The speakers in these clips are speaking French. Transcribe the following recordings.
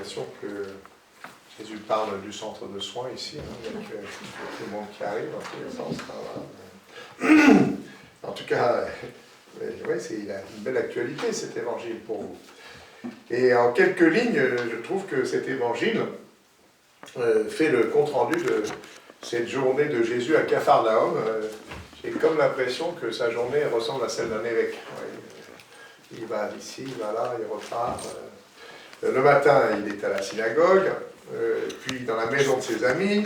l'impression que Jésus parle du centre de soins ici, avec tout le monde qui arrive dans tous les sens. Voilà. En tout cas, ouais, il a une belle actualité cet évangile pour vous. Et en quelques lignes, je trouve que cet évangile fait le compte-rendu de cette journée de Jésus à Capharnaüm. J'ai comme l'impression que sa journée ressemble à celle d'un évêque. Ouais, il va ici, il va là, il repart. Le matin, il est à la synagogue, puis dans la maison de ses amis,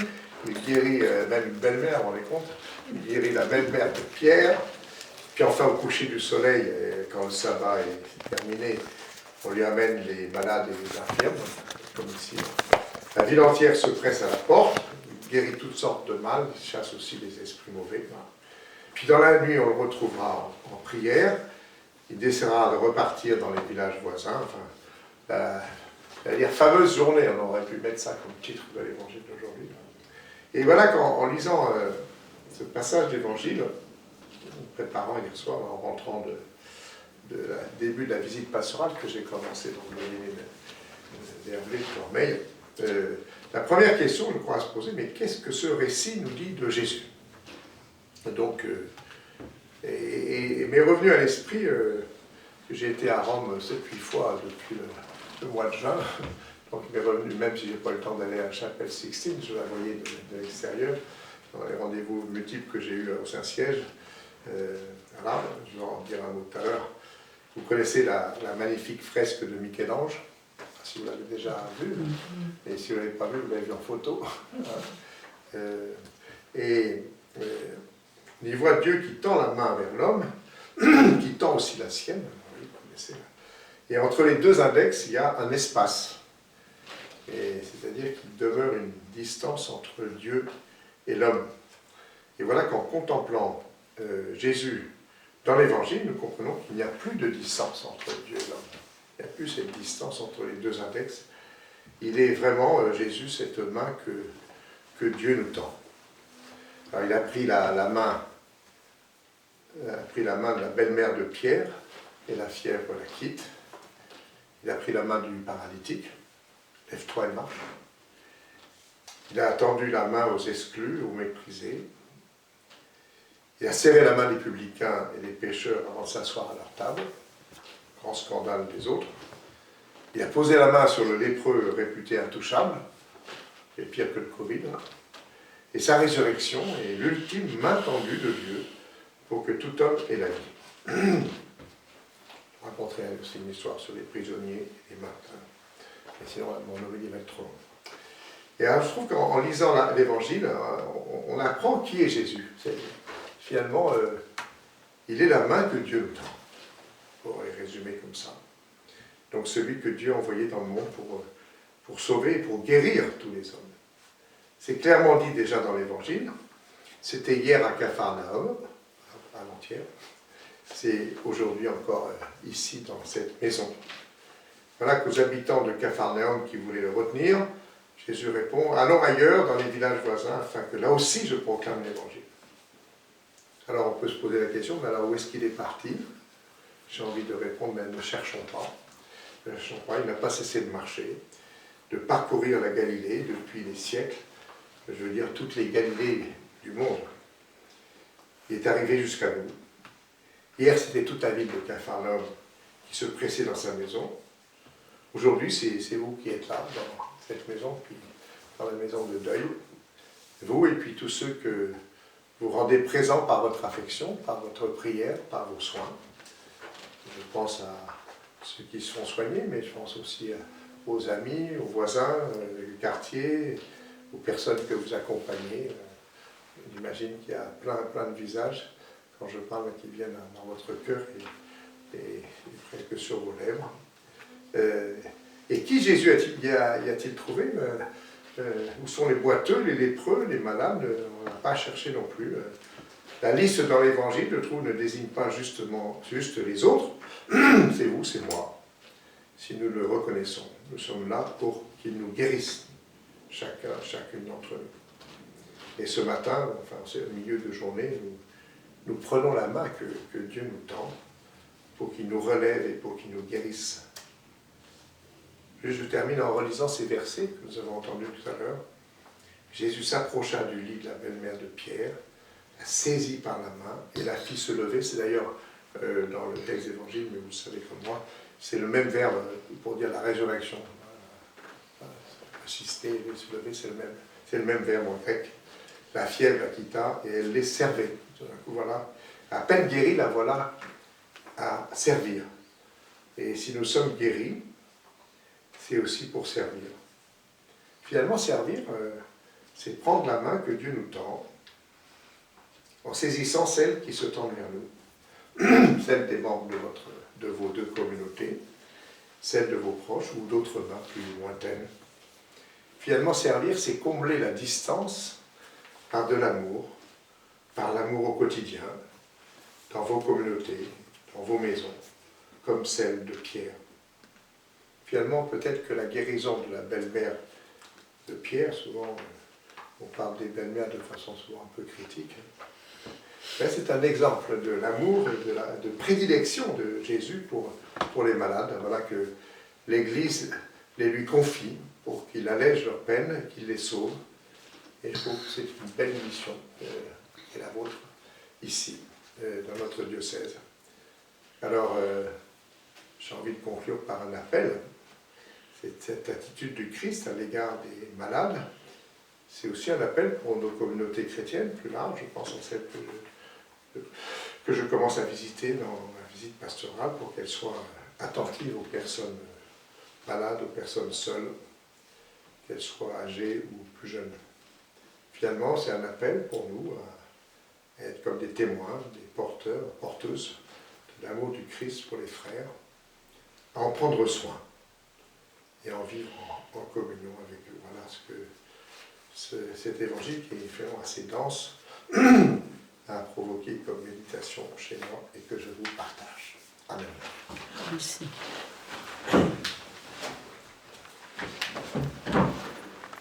il guérit même une belle-mère, vous vous rendez compte? Il guérit la belle-mère de Pierre, puis enfin au coucher du soleil, quand le sabbat est terminé, on lui amène les malades et les infirmes, comme ici. La ville entière se presse à la porte, il guérit toutes sortes de mal, il chasse aussi les esprits mauvais. Puis dans la nuit, on le retrouvera en prière, il décidera de repartir dans les villages voisins, enfin, la fameuse journée, on aurait pu mettre ça comme titre de l'évangile d'aujourd'hui. Et voilà qu'en lisant ce passage d'évangile, en préparant hier soir, en rentrant de début de la visite pastorale que j'ai commencé dans l'Herblé de Cormeilles, la première question, je crois, à se poser, mais qu'est-ce que ce récit nous dit de Jésus? Donc, m'est revenu à l'esprit que j'ai été à Rome 7-8 fois depuis le mois de juin. Donc il m'est revenu, même si je n'ai pas eu le temps d'aller à la chapelle Sixtine, je la voyais de l'extérieur, dans les rendez-vous multiples que j'ai eus au Saint-Siège. Voilà, je vais en dire un mot tout à l'heure. Vous connaissez la magnifique fresque de Michel-Ange, si vous l'avez déjà vue, et si vous ne l'avez pas vue, vous l'avez vue en photo. On y voit Dieu qui tend la main vers l'homme, qui tend aussi la sienne, vous connaissez. Et entre les deux index, il y a un espace. C'est-à-dire qu'il demeure une distance entre Dieu et l'homme. Et voilà qu'en contemplant Jésus dans l'Évangile, nous comprenons qu'il n'y a plus de distance entre Dieu et l'homme. Il n'y a plus cette distance entre les deux index. Il est vraiment, Jésus, cette main que Dieu nous tend. Alors, il a pris la main de la belle-mère de Pierre, et la fièvre la quitte. Il a pris la main du paralytique, lève-toi et marche. Il a tendu la main aux exclus, aux méprisés. Il a serré la main des publicains et des pécheurs avant de s'asseoir à leur table. Grand scandale des autres. Il a posé la main sur le lépreux réputé intouchable, qui est pire que le Covid. Et sa résurrection est l'ultime main tendue de Dieu pour que tout homme ait la vie. Je raconterai aussi une histoire sur les prisonniers et les martyrs. Mais sinon, mon novelle va être trop long. Et alors, je trouve qu'en lisant l'Évangile, on apprend qui est Jésus. Finalement, il est la main que Dieu nous tend. On pourrait résumer comme ça. Donc, celui que Dieu a envoyé dans le monde pour sauver et pour guérir tous les hommes. C'est clairement dit déjà dans l'Évangile. C'était hier à Capharnaüm, avant-hier. C'est aujourd'hui encore ici, dans cette maison. Voilà qu'aux habitants de Capharnaüm qui voulaient le retenir, Jésus répond, allons ailleurs dans les villages voisins, afin que là aussi je proclame l'Évangile. Alors on peut se poser la question, mais alors où est-ce qu'il est parti? J'ai envie de répondre, mais ne cherchons pas. Ne cherchons pas, il n'a pas cessé de marcher, de parcourir la Galilée depuis des siècles, je veux dire toutes les Galilées du monde. Il est arrivé jusqu'à nous. Hier, c'était toute la ville de Capharnaüm qui se pressait dans sa maison. Aujourd'hui, c'est vous qui êtes là, dans cette maison, puis dans la maison de deuil. Vous et puis tous ceux que vous rendez présents par votre affection, par votre prière, par vos soins. Je pense à ceux qui se font soigner, mais je pense aussi aux amis, aux voisins du quartier, aux personnes que vous accompagnez. J'imagine qu'il y a plein de visages, quand je parle, qui viennent dans votre cœur et presque sur vos lèvres. Et qui Jésus y a-t-il trouvé? Où sont les boiteux, les lépreux, les malades? On n'a pas cherché non plus. La liste dans l'Évangile, je trouve, ne désigne pas juste les autres. C'est vous, c'est moi. Si nous le reconnaissons, nous sommes là pour qu'il nous guérisse, chacune d'entre nous. Et ce matin, enfin, c'est au milieu de journée, nous prenons la main que Dieu nous tend pour qu'il nous relève et pour qu'il nous guérisse. Je termine en relisant ces versets que nous avons entendus tout à l'heure. Jésus s'approcha du lit de la belle-mère de Pierre, la saisit par la main et la fit se lever. C'est d'ailleurs dans le texte d'évangile, mais vous le savez comme moi, c'est le même verbe pour dire la résurrection. Assister et se lever, c'est le même verbe en grec. La fièvre la quitta et elle les servait. Tout d'un coup, voilà, à peine guérie, la voilà à servir. Et si nous sommes guéris, c'est aussi pour servir. Finalement, servir, c'est prendre la main que Dieu nous tend, en saisissant celle qui se tend vers nous, celle des membres de vos deux communautés, celle de vos proches ou d'autres mains plus lointaines. Finalement, servir, c'est combler la distance par de l'amour, par l'amour au quotidien, dans vos communautés, dans vos maisons, comme celle de Pierre. Finalement, peut-être que la guérison de la belle-mère de Pierre, souvent on parle des belles-mères de façon souvent un peu critique, mais c'est un exemple de l'amour et de prédilection de Jésus pour les malades. Voilà que l'Église les lui confie pour qu'il allège leur peine, qu'il les sauve. Et je trouve que c'est une belle mission qui est la vôtre ici, dans notre diocèse. Alors, j'ai envie de conclure par un appel. C'est cette attitude du Christ à l'égard des malades. C'est aussi un appel pour nos communautés chrétiennes, plus larges. Je pense à celle que je commence à visiter dans ma visite pastorale, pour qu'elles soient attentives aux personnes malades, aux personnes seules, qu'elles soient âgées ou plus jeunes. Finalement, c'est un appel pour nous à être comme des témoins, des porteurs, porteuses de l'amour du Christ pour les frères, à en prendre soin et à en vivre en communion avec eux. Voilà ce que cet évangile, qui est finalement assez dense, a provoqué comme méditation chez moi et que je vous partage. Amen. Merci.